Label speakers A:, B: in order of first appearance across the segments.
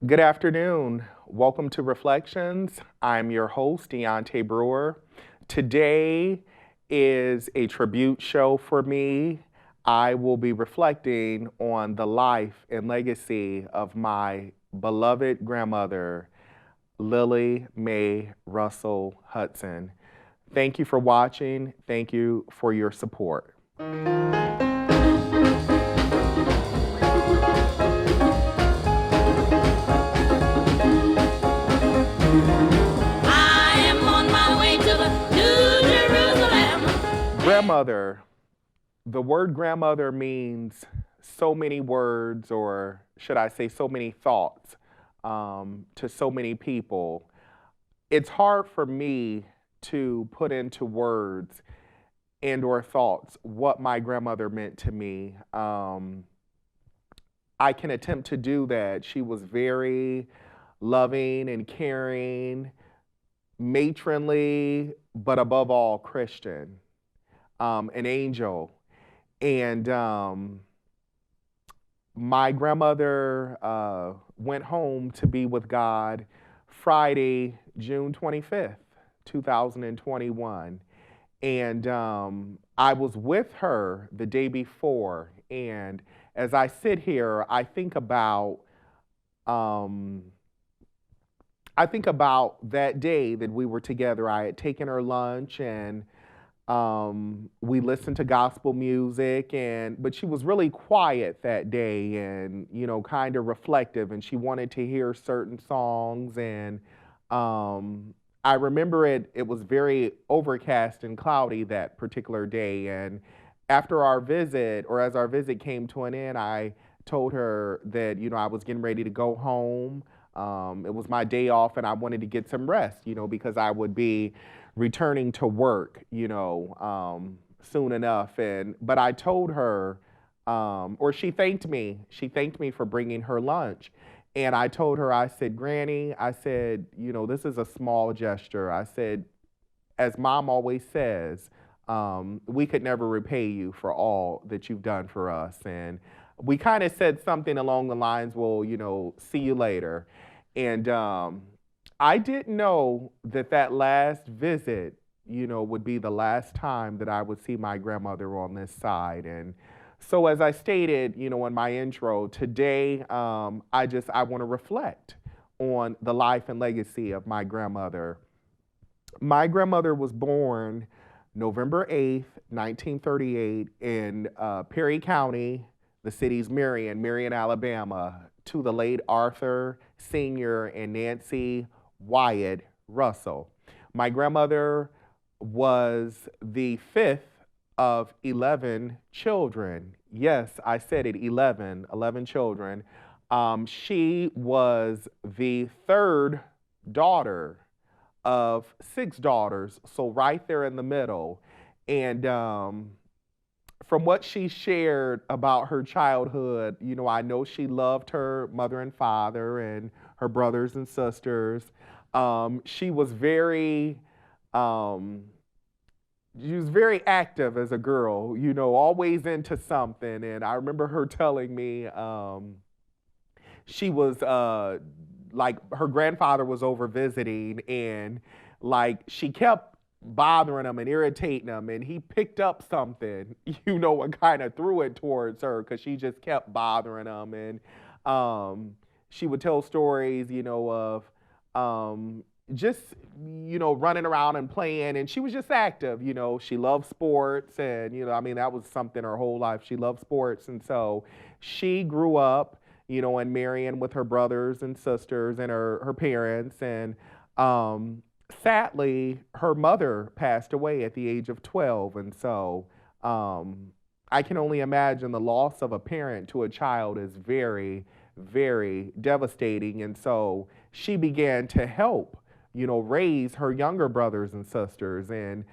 A: Good afternoon. Welcome to Reflections. I'm your host, Deontay Brewer. Today is a tribute show for me. I will be reflecting on the life and legacy of my beloved grandmother, Lily Mae Russell Hudson. Thank you for watching. Thank you for your support.
B: I am on my way to the New Jerusalem.
A: Grandmother. The word grandmother means so many words, or should I say, so many thoughts to so many people. It's hard for me to put into words and or thoughts what my grandmother meant to me. I can attempt to do that. She was very loving and caring, matronly, but above all, Christian, an angel. And my grandmother went home to be with God Friday, June 25th, 2021. And I was with her the day before. And as I sit here, um, I think about that day that we were together. I had taken her lunch and we listened to gospel music, and but she was really quiet that day and kind of reflective, and she wanted to hear certain songs. And I remember it was very overcast and cloudy that particular day. And after our visit, or as our visit came to an end, I told her that I was getting ready to go home. It was my day off and I wanted to get some rest, because I would be returning to work, soon enough. And but I told her, or she thanked me. She thanked me for bringing her lunch, and I told her, I said, Granny, I said, this is a small gesture. I said, as Mom always says, we could never repay you for all that you've done for us. And we kind of said something along the lines, well, see you later. And I didn't know that that last visit, would be the last time that I would see my grandmother on this side. And so, as I stated, in my intro today, I want to reflect on the life and legacy of my grandmother. My grandmother was born November 8th, 1938, in Perry County, the city's Marion, Alabama, to the late Arthur Sr. and Nancy Wyatt Russell. My grandmother was the fifth of 11 children. Yes, I said it, 11 children. She was the third daughter of six daughters, so right there in the middle. And from what she shared about her childhood, I know she loved her mother and father and her brothers and sisters. She was um, very active as a girl, always into something. And I remember her telling me she was like her grandfather was over visiting, and like she kept bothering him and irritating him, and he picked up something, and kind of threw it towards her because she just kept bothering him. And she would tell stories, of just running around and playing, and she was just active. She loved sports, and I mean, that was something her whole life. She loved sports. And so she grew up in Marion with her brothers and sisters and her parents. And sadly, her mother passed away at the age of 12. And so I can only imagine the loss of a parent to a child is very, very devastating. And so she began to help, raise her younger brothers and sisters. And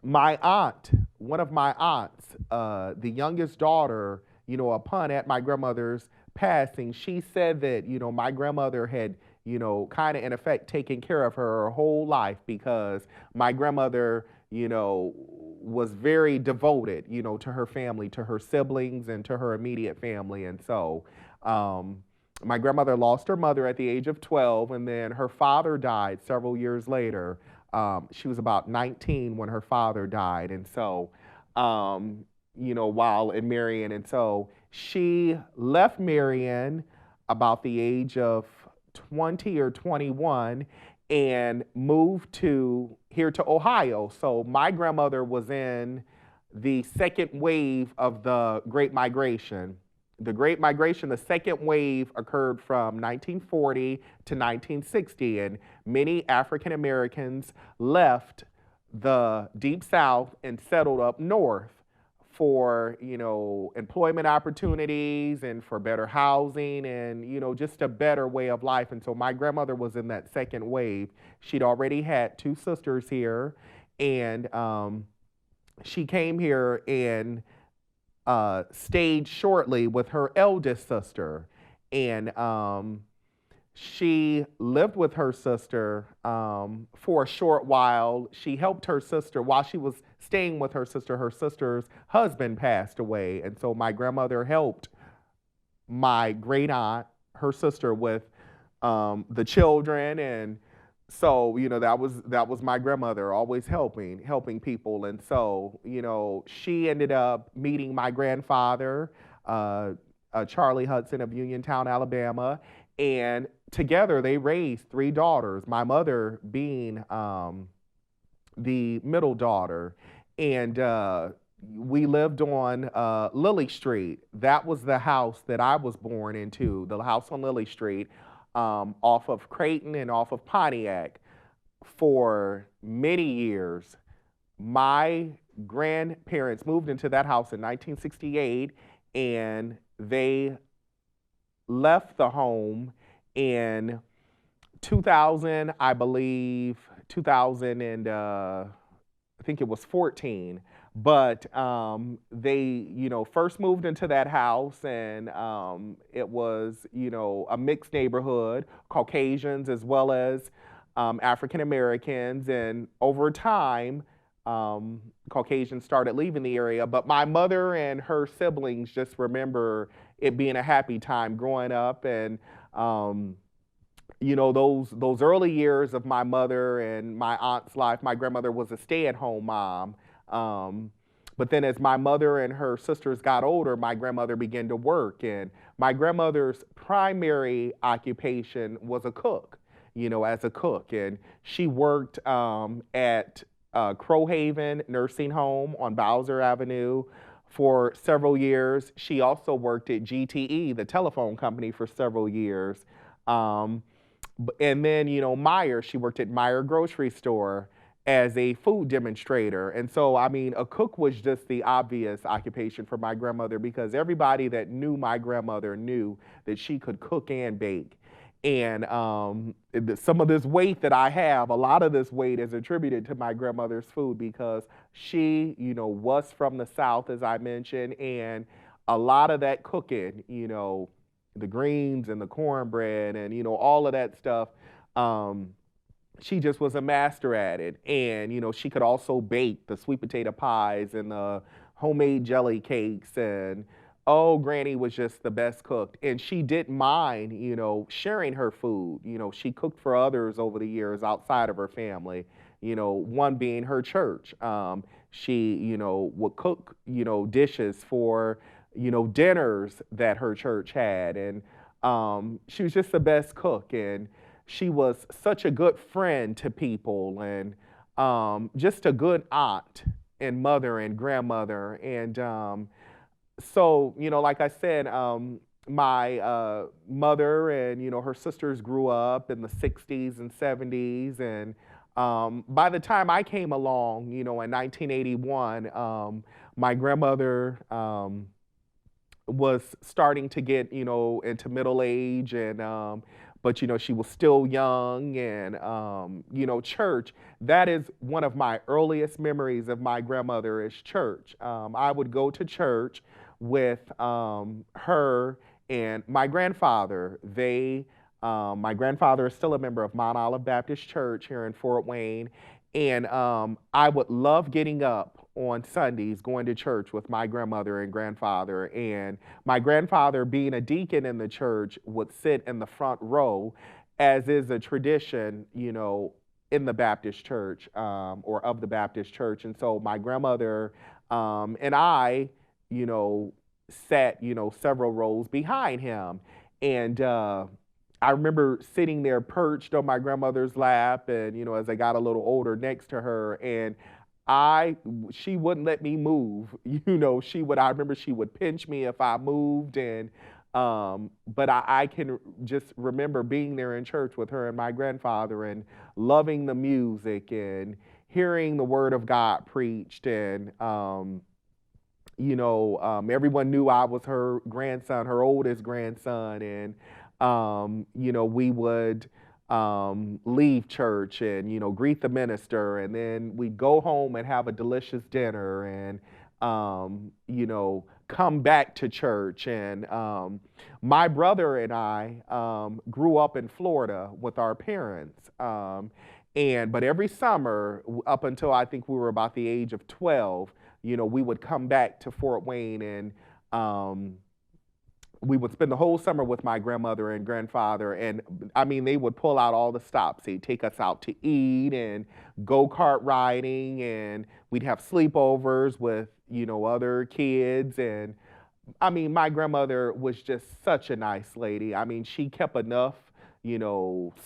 A: my aunt, one of my aunts, the youngest daughter, upon at my grandmother's passing, she said that, my grandmother had, kind of in effect taken care of her whole life, because my grandmother, was very devoted, to her family, to her siblings, and to her immediate family. And so, My grandmother lost her mother at the age of 12, and then her father died several years later. She was about 19 when her father died, and so, um, while in Marion, and so she left Marion about the age of 20 or 21 and moved to here to Ohio. So my grandmother was in the second wave of the Great Migration. The Great Migration, the second wave occurred from 1940 to 1960, and many African Americans left the Deep South and settled up north for, employment opportunities and for better housing and, just a better way of life. And so my grandmother was in that second wave. She'd already had two sisters here, and she came here and stayed shortly with her eldest sister. And she lived with her sister for a short while. She helped her sister while she was staying with her sister. Her sister's husband passed away. And so my grandmother helped my great aunt, her sister, with the children. And so, that was my grandmother, always helping people. And so, she ended up meeting my grandfather, Charlie Hudson of Uniontown, Alabama, and together they raised three daughters. My mother being the middle daughter, and we lived on Lily Street. That was the house that I was born into, the house on Lily Street, off of Creighton and off of Pontiac for many years. My grandparents moved into that house in 1968, and they left the home in 2000, I believe, 2000 and I think it was 14. But they, first moved into that house, and it was, a mixed neighborhood, Caucasians as well as African Americans. And over time, Caucasians started leaving the area. But my mother and her siblings just remember it being a happy time growing up. And those early years of my mother and my aunt's life. My grandmother was a stay-at-home mom. But then as my mother and her sisters got older, my grandmother began to work. And my grandmother's primary occupation was a cook, as a cook. And she worked at Crowhaven Nursing Home on Bowser Avenue for several years. She also worked at GTE, the telephone company, for several years. And then, Meyer, she worked at Meyer Grocery Store as a food demonstrator. And so, I mean, a cook was just the obvious occupation for my grandmother, because everybody that knew my grandmother knew that she could cook and bake. And some of this weight that I have, a lot of this weight is attributed to my grandmother's food, because she, was from the South, as I mentioned, and a lot of that cooking, the greens and the cornbread and, all of that stuff, she just was a master at it. And, she could also bake the sweet potato pies and the homemade jelly cakes. And, oh, Granny was just the best cook. And she didn't mind, sharing her food. She cooked for others over the years outside of her family, one being her church. She, would cook, dishes for, dinners that her church had. And she was just the best cook. And she was such a good friend to people, and just a good aunt and mother and grandmother. And so, like I said, my mother and, her sisters grew up in the 60s and 70s. And by the time I came along, in 1981, my grandmother was starting to get, into middle age. And but she was still young. And church, that is one of my earliest memories of my grandmother, is church. I would go to church with her and my grandfather. My grandfather is still a member of Mount Olive Baptist Church here in Fort Wayne. And I would love getting up on Sundays going to church with my grandmother and grandfather. And my grandfather, being a deacon in the church, would sit in the front row, as is a tradition, in the Baptist church, or of the Baptist church. And so my grandmother, and I, you know, sat, several rows behind him. And I remember sitting there perched on my grandmother's lap, and as I got a little older, next to her, and she wouldn't let me move. I remember she would pinch me if I moved, and but I can just remember being there in church with her and my grandfather, and loving the music and hearing the word of God preached, and everyone knew I was her grandson, her oldest grandson, and we would leave church and greet the minister, and then we'd go home and have a delicious dinner, and come back to church. And my brother and I grew up in Florida with our parents. But every summer, up until I think we were about the age of 12, we would come back to Fort Wayne, and we would spend the whole summer with my grandmother and grandfather. And I mean, they would pull out all the stops. They'd take us out to eat and go-kart riding, and we'd have sleepovers with, other kids. And I mean, my grandmother was just such a nice lady. I mean, she kept enough,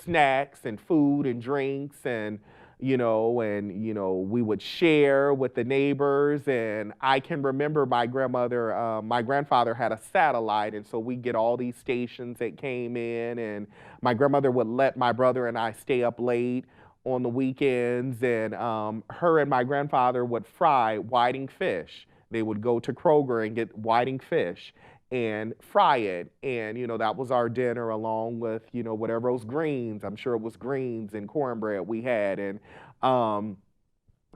A: snacks and food and drinks, and we would share with the neighbors. And I can remember my grandfather had a satellite, and so we get all these stations that came in, and my grandmother would let my brother and I stay up late on the weekends, and her and my grandfather would fry whiting fish. They would go to Kroger and get whiting fish and fry it. And, that was our dinner, along with, whatever those greens. I'm sure it was greens and cornbread we had. And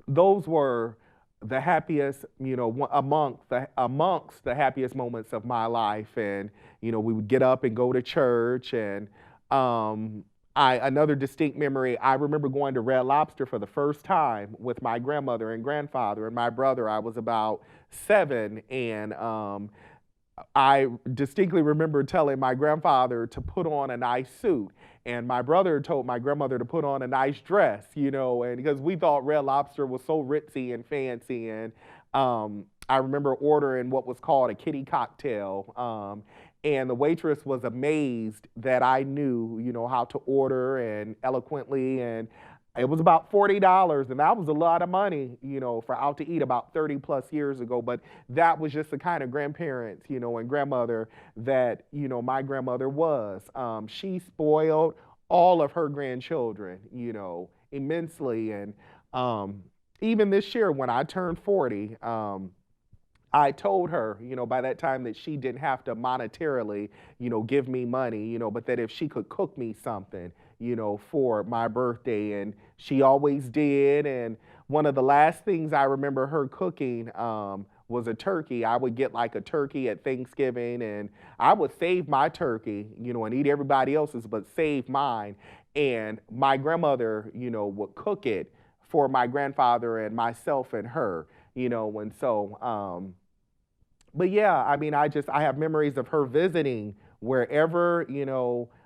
A: those were the happiest, amongst the happiest moments of my life. And, we would get up and go to church. And another distinct memory, I remember going to Red Lobster for the first time with my grandmother and grandfather and my brother. I was about 7, and I distinctly remember telling my grandfather to put on a nice suit, and my brother told my grandmother to put on a nice dress, and because we thought Red Lobster was so ritzy and fancy. And I remember ordering what was called a kitty cocktail, and the waitress was amazed that I knew, how to order and eloquently. And it was about $40, and that was a lot of money, for out to eat about 30 plus years ago. But that was just the kind of grandparents, and grandmother that, my grandmother was. She spoiled all of her grandchildren, immensely. And even this year, when I turned 40, I told her, by that time, that she didn't have to monetarily, give me money, but that if she could cook me something, for my birthday. And she always did. And one of the last things I remember her cooking was a turkey. I would get like a turkey at Thanksgiving, and I would save my turkey, and eat everybody else's, but save mine. And my grandmother, would cook it for my grandfather and myself and her, and so, but yeah, I mean, I have memories of her visiting wherever,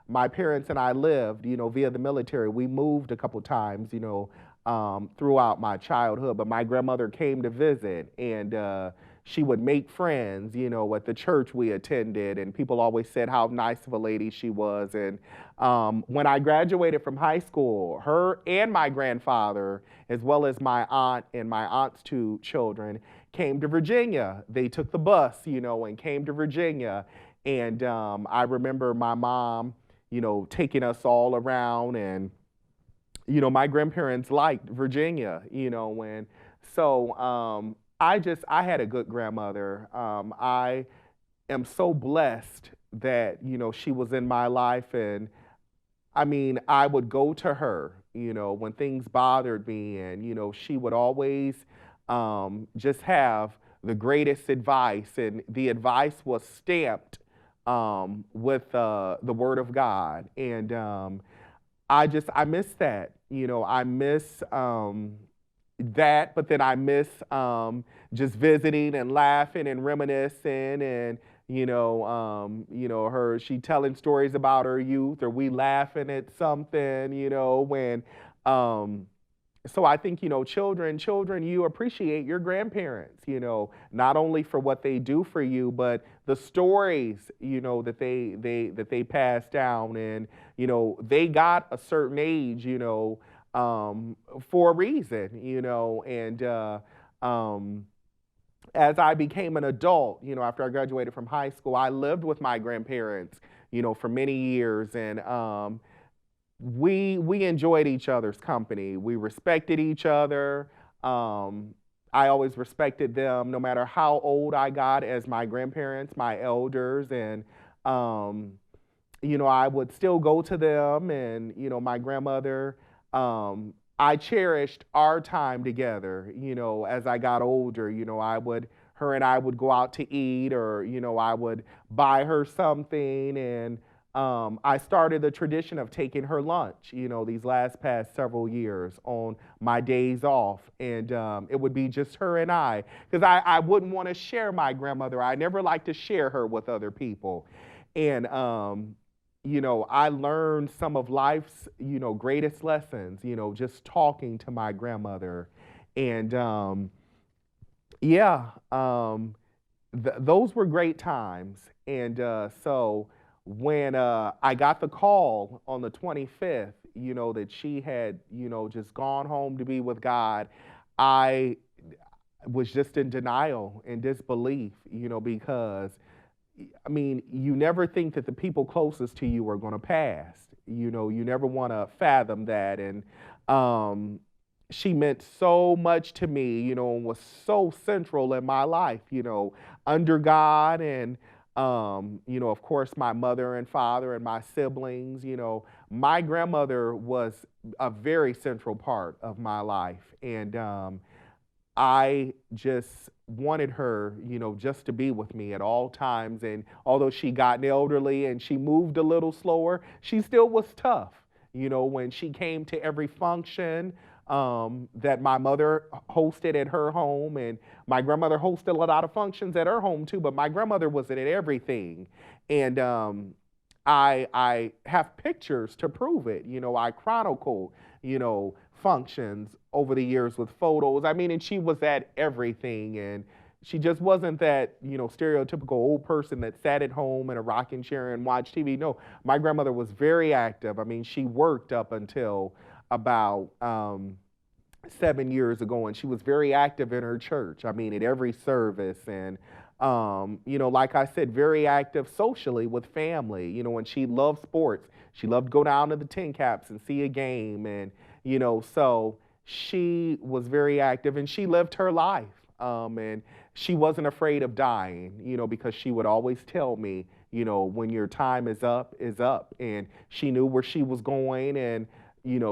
A: my parents and I lived, via the military. We moved a couple times, throughout my childhood, but my grandmother came to visit, and she would make friends, at the church we attended, and people always said how nice of a lady she was. And when I graduated from high school, her and my grandfather, as well as my aunt and my aunt's 2 children, came to Virginia. They took the bus, and came to Virginia. And I remember my mom, taking us all around. And my grandparents liked Virginia, and so I had a good grandmother. I am so blessed that, she was in my life. And I mean, I would go to her, when things bothered me, and, she would always just have the greatest advice, and the advice was stamped with the Word of God. And I miss that. I miss that, but then I miss just visiting and laughing and reminiscing and her she telling stories about her youth or we laughing at something, when um so I think, children, you appreciate your grandparents, not only for what they do for you, but the stories, that they pass down, and they got a certain age, for a reason, and um, as I became an adult, after I graduated from high school, I lived with my grandparents, for many years, and we enjoyed each other's company. We respected each other. Um, I always respected them, no matter how old I got, as my grandparents, my elders, and um, I would still go to them, and my grandmother. I cherished our time together. As I got older, her and I would go out to eat, or I would buy her something, and I started the tradition of taking her lunch. These last past several years on my days off, and it would be just her and I, because I wouldn't want to share my grandmother. I never liked to share her with other people, and I learned some of life's, greatest lessons, just talking to my grandmother. And yeah, those were great times. And so when I got the call on the 25th, that she had, just gone home to be with God, I was just in denial and disbelief, because I mean, you never think that the people closest to you are going to pass. You never want to fathom that. And um, she meant so much to me, and was so central in my life, under God and, of course, my mother and father and my siblings. My grandmother was a very central part of my life. And I just wanted her, just to be with me at all times. And although she got elderly and she moved a little slower, she still was tough. When she came to every function that my mother hosted at her home, and my grandmother hosted a lot of functions at her home too, but my grandmother was at everything. And I have pictures to prove it. I chronicled, functions over the years with photos. I mean, and she was at everything, and she just wasn't that, stereotypical old person that sat at home in a rocking chair and watched TV. No, my grandmother was very active. I mean, she worked up until about 7 years ago, and she was very active in her church. I mean, at every service, and like I said, very active socially with family. And she loved sports. She loved to go down to the Tin Caps and see a game, and so she was very active, and she lived her life. And she wasn't afraid of dying, because she would always tell me, when your time is up, and she knew where she was going, and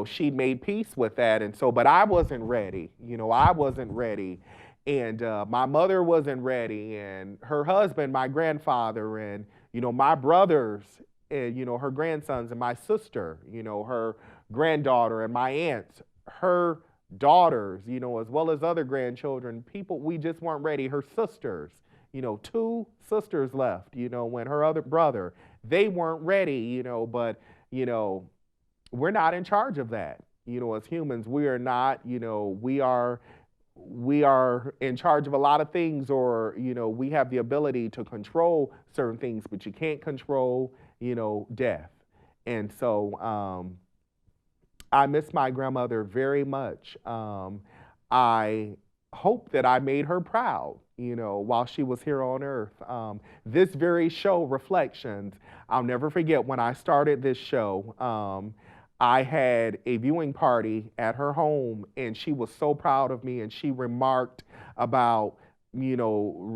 A: she made peace with that. And so, but I wasn't ready. I wasn't ready. And my mother wasn't ready. And her husband, my grandfather, and, my brothers, and, her grandsons, and my sister, her granddaughter, and my aunts, her daughters, as well as other grandchildren, people, we just weren't ready. Her sisters, two sisters left, when her other brother, they weren't ready, but, we're not in charge of that. As humans, we are not, we are in charge of a lot of things, or, we have the ability to control certain things, but you can't control, death. And so I miss my grandmother very much. I hope that I made her proud, while she was here on earth. This very show, Reflections, I'll never forget when I started this show. I had a viewing party at her home, and she was so proud of me, and she remarked about,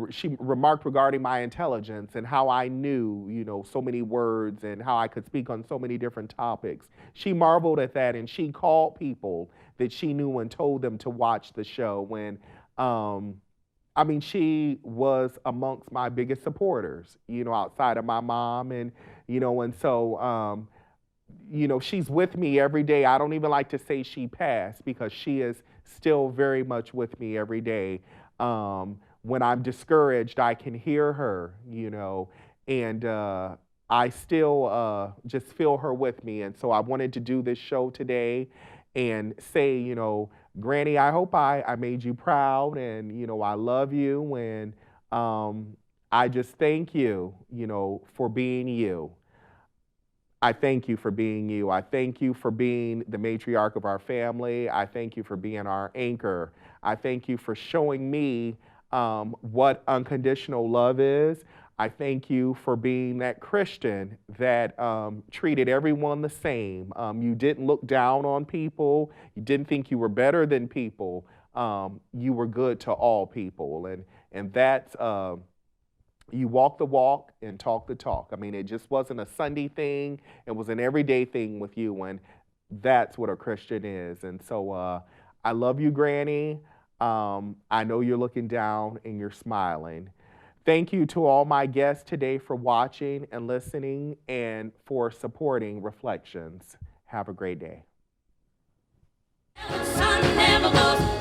A: she remarked regarding my intelligence and how I knew, so many words, and how I could speak on so many different topics. She marveled at that, and she called people that she knew and told them to watch the show. When, I mean, she was amongst my biggest supporters, outside of my mom, and, and so, you know, she's with me every day. I don't even like to say she passed because she is still very much with me every day. When I'm discouraged, I can hear her, you know, and I still just feel her with me. And so I wanted to do this show today and say, you know, Granny, I hope I made you proud, and, you know, I love you. And I just thank you, you know, for being you. I thank you for being you. I thank you for being the matriarch of our family. I thank you for being our anchor. I thank you for showing me what unconditional love is. I thank you for being that Christian that treated everyone the same. You didn't look down on people. You didn't think you were better than people. You were good to all people, and that's you walk the walk and talk the talk. I mean, it just wasn't a Sunday thing, it was an everyday thing with you. And that's what a Christian is. And so I love you, Granny. I know you're looking down and you're smiling. Thank you to all my guests today for watching and listening and for supporting Reflections. Have a great day.
B: Sun never goes